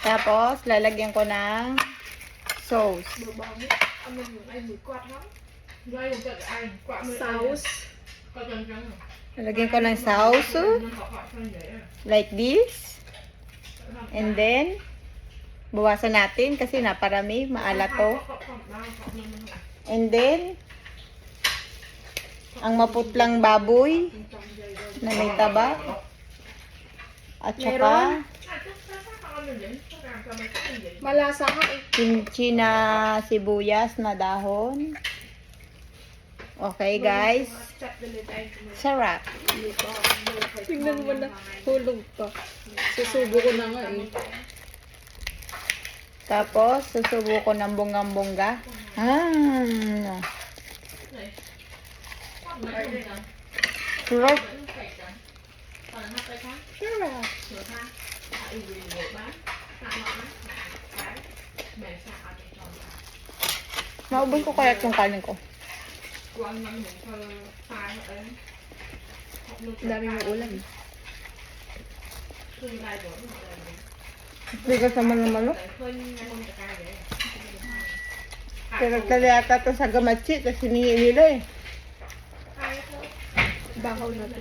Tapos, lalagyan ko ng sauce. Sauce. Lalagyan ko ng sauce. Like this. And then, bawasan natin kasi naparami, maalat to. And then, ang maputlang baboy na may taba. At saka, Malasa ka eh. kimchi na sibuyas na dahon. Okay, guys. Sarap. Tingnan mo na. Hulog pa. Susubo ko na nga eh. Tapos, susubo ko ng bonggang-bongga. Sarap. Sarap. Maubos ko kaya yung kanin ko. Dami mong ulam eh. Bigas naman ng manok. Pero yata to sa gamatsi, tapos hinihingi nila eh. Bakaw na to.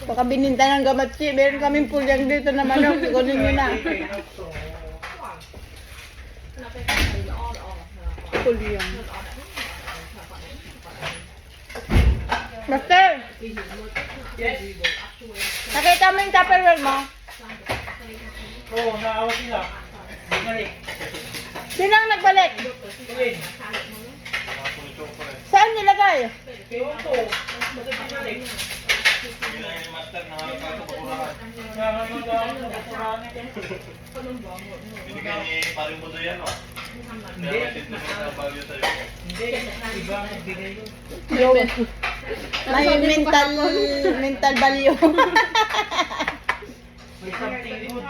Baka bininta ng gamatsi, meron kaming pulyang dito na manok, ikunin nyo na. Kulyang. Master! Nakita mo yung tupperware mo? Oo, naawa sila. Bumalik. Sino ang nagbalik? Tuwin. Saan nilagay? Ewan ko. Bakit bumalik? Hindi lang yung master na harap ako bakurahan. Kaya nga mag-aaral sa bakurahan eh. Binigay ni Paring Budo yan o. Hindi. Hindi. Iba ang nagbigay yun. Yo. May mental value. May something good.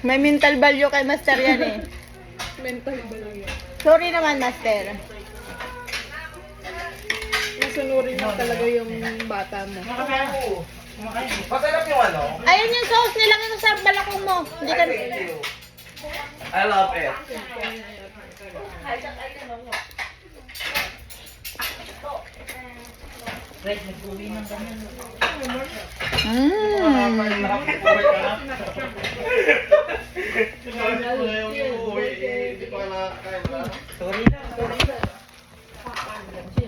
May mental value kay Master yan eh. Mental ba lang yan? Sorry naman, Master. Nasunurin mo talaga yung bata mo. Kumakain ko. Kumakain ko. Masarap yung ano? Ayun yung sauce, nilagay ko sa balakong mo. Hindi ka... I love it. Right, nag-uwi ng ganyan. Nakapag-uwi ka na? Nakapag-uwi yung uwi, hindi pa ka nakakain na. Sorry na.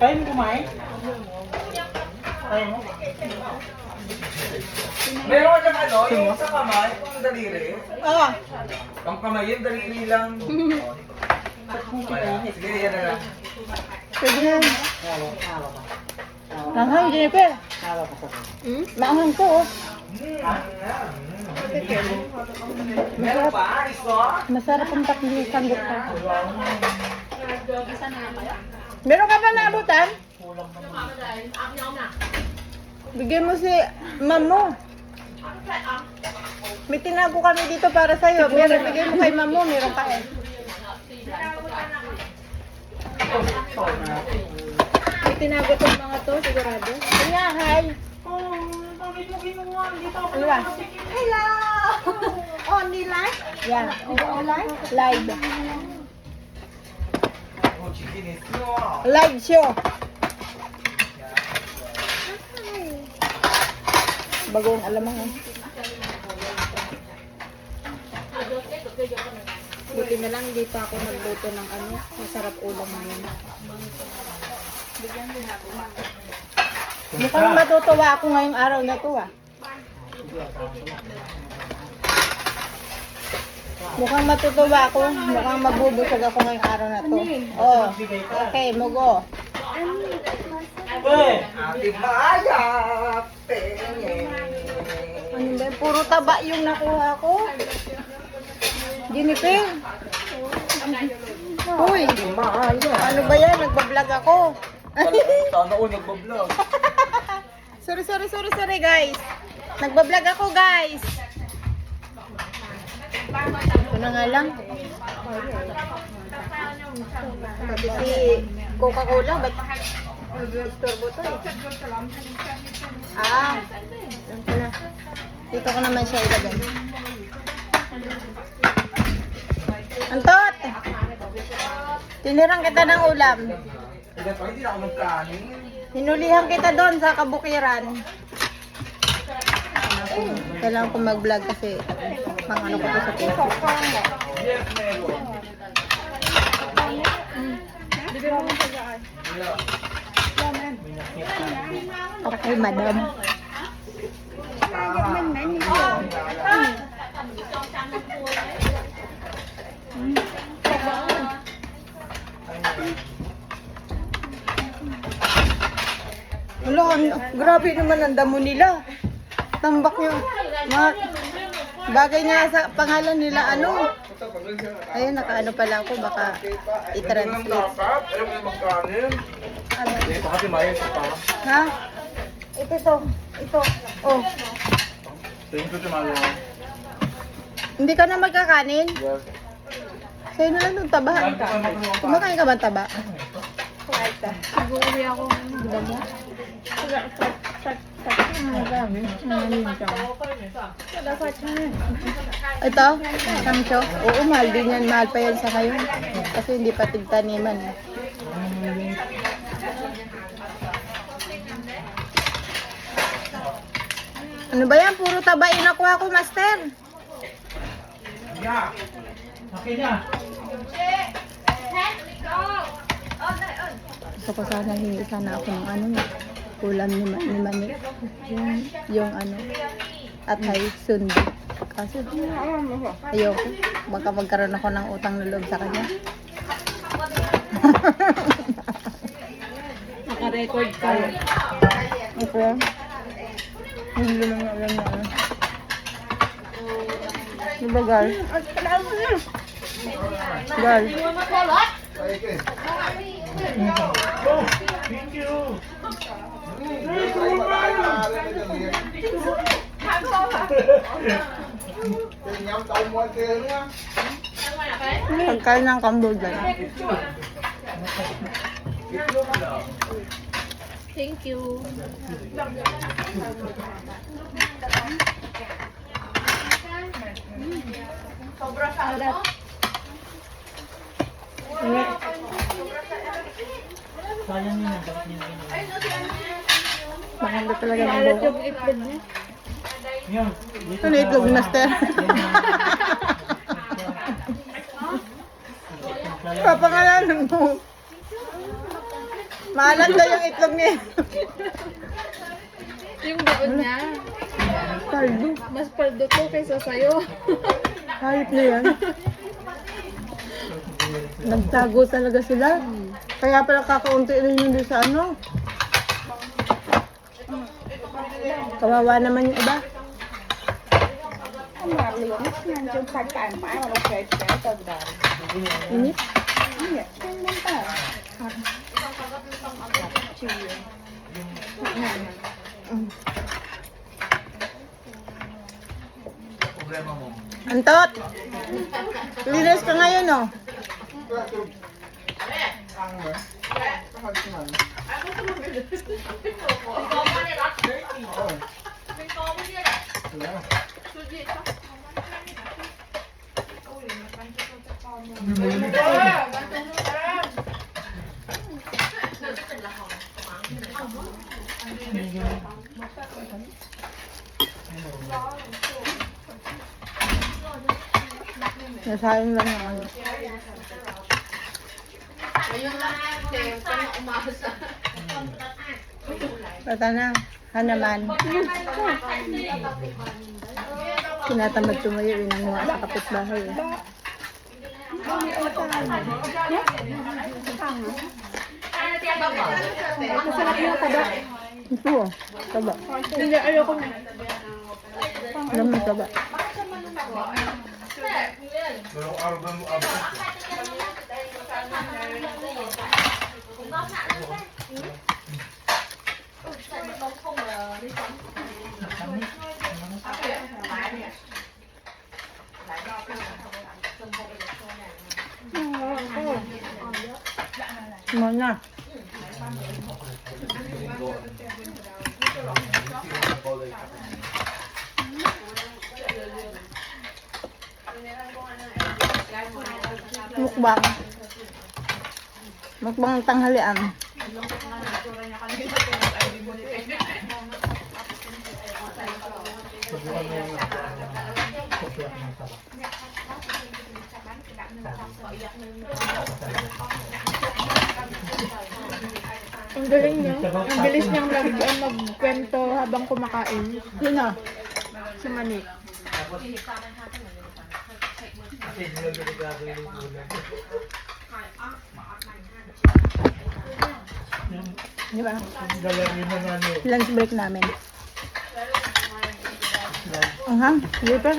Kaya mo kumain? Kaya mo? Meron ka dyan ano, yung sa kamay, yung daliri. Oo. Ang kamay yun, daliri lang. Sige, yan na lang. Pwede na. Manghang, Jennifer. Manghang to, oh. Meron pa, iso? Masarap ang takli sanggol ko. Meron ka ba naabutan? Bigyan mo si ma'am mo. May tinago kami dito para sa'yo. Meron, bigyan mo kay ma'am mo. Meron ka eh. May tinago tong mga to, sigurado. Kanya, hi. Bakit mo ginawa? Hindi pa ako Ano ba? Hello! Only life? Yan. Live. Oh, chicken is no. Live show. Bagong alamang eh. Buti na lang hindi pa ako nagluto ng ano, masarap ulam ngayon. Mukhang matutuwa ako ngayong araw na to ah. Mukhang matutuwa ako. Mukhang mabubusog ako ngayong araw na to. Oh. Okay, mugo. Uy! Ate Maya, pengen. Ano ba? Puro taba yung nakuha ko. Jennifer. Uy. Maya. Ano ba yan? Nagbablog ako. Sana all nagbablog. Sorry guys. Nagbablog ako guys. Ito na nga lang. Pati si Coca-Cola, ba't Ah, yan pala. Dito ko naman siya ilagay. Antot! Tinirang kita ng ulam. Hindi na ako magkanin. Hinulihan kita doon sa kabukiran. Kailangan ko mag-vlog kasi pang ano ko to sa Facebook. Yes, meron. Okay, madam. Wala, grabe naman ang damo nila. Tambak yung mga bagay nga sa pangalan nila ano. Ayun, nakaano pala ako, baka i-translate. Dapat, ayaw mo na magkanin. Ano? Ito kasi mayos pa. Ha? Ito. Oh, Thank you, Timalo. hindi ka na magkakanin? Yes. Sa'yo na lang yung tabahan ka. Kumakain ka ba ng taba? Nag-uwi ako. Diba mo? Ito? Samcho? Oo, mahal din yan. Mahal pa yan sa kayo. Kasi hindi pa tigtaniman. Ano ba yan? Puro taba inakuha ko, master. Yeah. Okay na. Gusto ko sana hingi sana ako ng ano, ulam ni Mani. Yung ano, atay sundo. Kasi ayoko. Baka magkaroon ako ng utang na loob sa kanya. Naka-record ka. Okay. Hindi lang alam na ano. Diba, Gal? Gal. Oh, thank you. Pagkain ng Cambodia. Thank you. Sayang yun. Bakit niya Maganda talaga ng Alat buko. yung itlog niya. Yan. Ano itlog, master? Papangalanan mo. Maalat na yung itlog niya. Yung doon niya. Kaldo. Mas paldo to kaysa sa'yo. Hayop na yan. Nagtago talaga sila. Kaya pala kakaunti rin yun doon sa ano. Kawawa naman yung iba. Init? Problema mo. Antot! Linis ka ngayon, oh. Nasayang lang yung ano. Bata na. Hanaman. Tinatamad tumayo. Inanguha sa kapitbahay. Eh. Masarap yung taba. Ito, oh. Taba. Hindi, ayoko na. Alam mo, taba. Dalawang araw ba mo abot? Muna. Mukbang. Mukbang tanghalian. Ang galing niya. Ang bilis niyang magkwento habang kumakain. Sino? Si Manik. Di ba? Lunch break namin. Aha, di pa.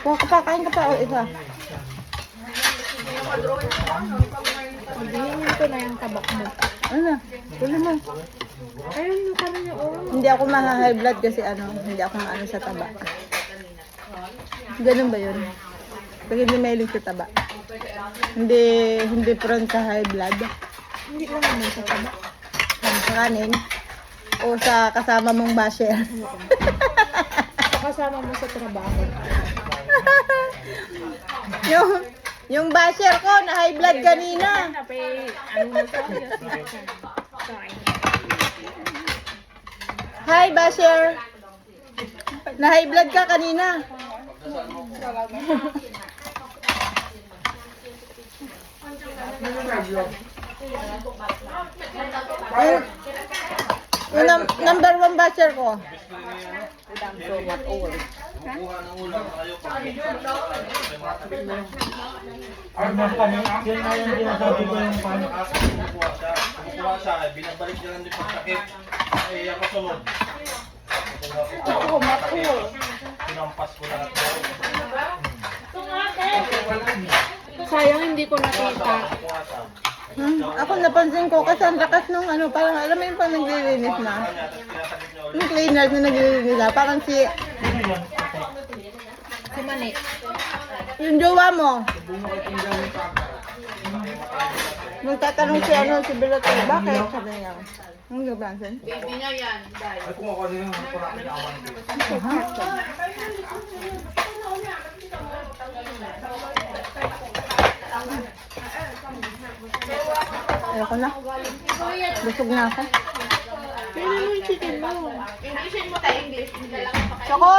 Kuha ka pa, kain ka pa. O, isa. Magiging ko na yung tabak mo. Ano? Tuloy mo. Ayun yung kami niya. Oh. Hindi ako ma-high blood kasi hindi ako maano sa taba. Ganun ba yun? Pag hindi mahilig sa taba. Hindi prone sa high blood. Hindi lang naman sa tabak. Sa kanin. O sa kasama mong basher. Kasama mo sa trabaho. yung basher ko na high blood kanina. Ano mo sa Hi basher. Na high blood ka kanina. Yung number 1 basher ko. Kukuha ng ulam, ayaw pa. Ang mga panik, yan nga yung sinasabi ko yung panik. Kumukuha siya, binabalik niya lang din pagsakit. Ay, ako sunod. Pinampas ko lahat. Sayang hindi ko nakita. Kumuha siya. Ako napansin ko kasi ang lakas nung parang alam mo yung pang naglilinis na. Yung cleaner na naglilinis na. Parang Si Manik. yung jowa mo. Nung tatanong si Bilote, bakit? Sabi niya. Ang gabansin. Ay, kumukuha din yung parang awan. Ayoko na. Busog na ako. Pwede mo yung chicken mo. Choco!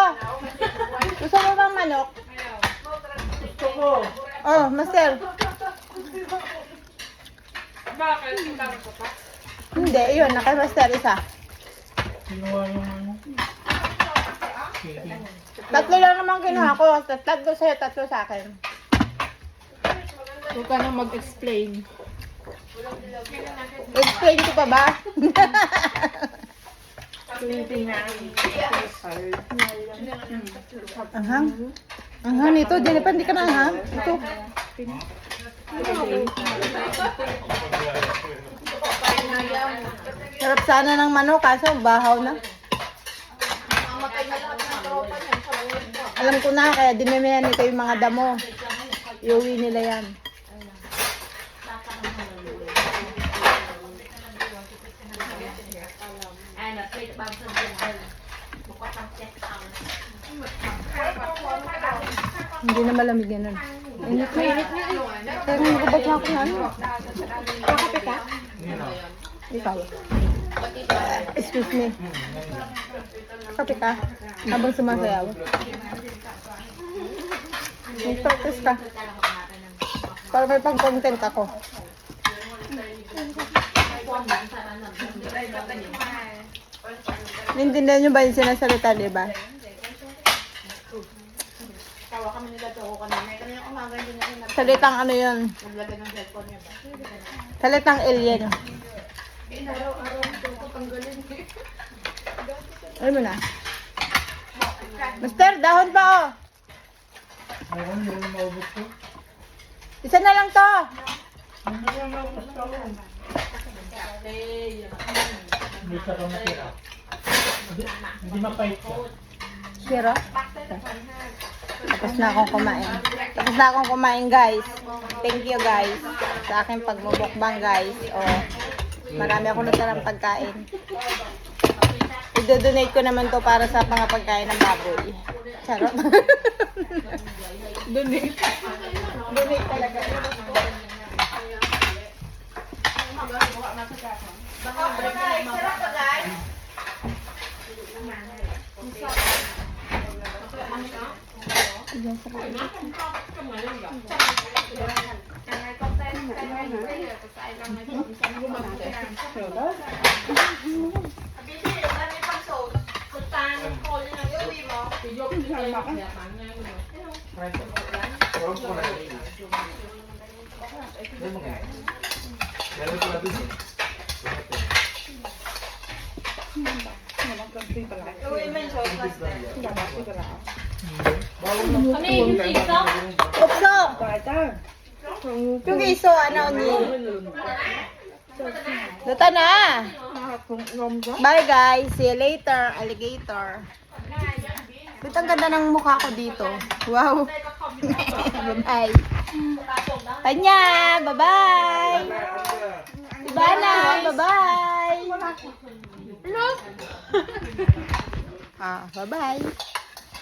Gusto mo bang manok? Oh, master. Hindi, yun. Naka-master isa. Kinuha yung ano. Tatlo lang naman kinuha ko. Tatlo sa'yo, tatlo sa akin. Huwag ka nang mag-explain. Explain ko pa ba? Anghang. Anghang nito. Jennifer, hindi ka na anghang. Ito. Sarap sana ng manok, kaso bahaw na. Alam ko na, kaya dinamihan nito yung mga damo. Iuwi nila yan. Hindi na malamig yan nun. Init na. Init na eh. Pero nagubad na ako na ano. Kakape ka? Ikaw. Excuse me. Kape ka? Habang sumasayaw. Mag-practice ka. Para may pang-content ako. Naintindihan nyo ba yung sinasalita, di ba? Salitang ano yun? Salitang alien. Ano mo na? Master, dahon pa oh. Meron, hindi ko maubos ko. Isa na lang to. Hindi ko maubos ko. Hindi sa kamatira. Hindi mapait ka. Zero? Tapos na akong kumain. Tapos na akong kumain, guys. Thank you, guys. Sa aking pagmumukbang, guys. Oh. Marami ako natarang pagkain. I-donate ko naman to para sa mga pagkain ng baboy. Charot. Donate. Donate talaga. Sarap pa guys. Meron pala dun eh. Upso! Yung iso, ano ni? Luta na! Bye guys! See you later, alligator. Ba't ang ganda ng mukha ko dito? Wow! Bye-bye! Tanya! Bye-bye! Ivana! Bye-bye! Ah, bye-bye!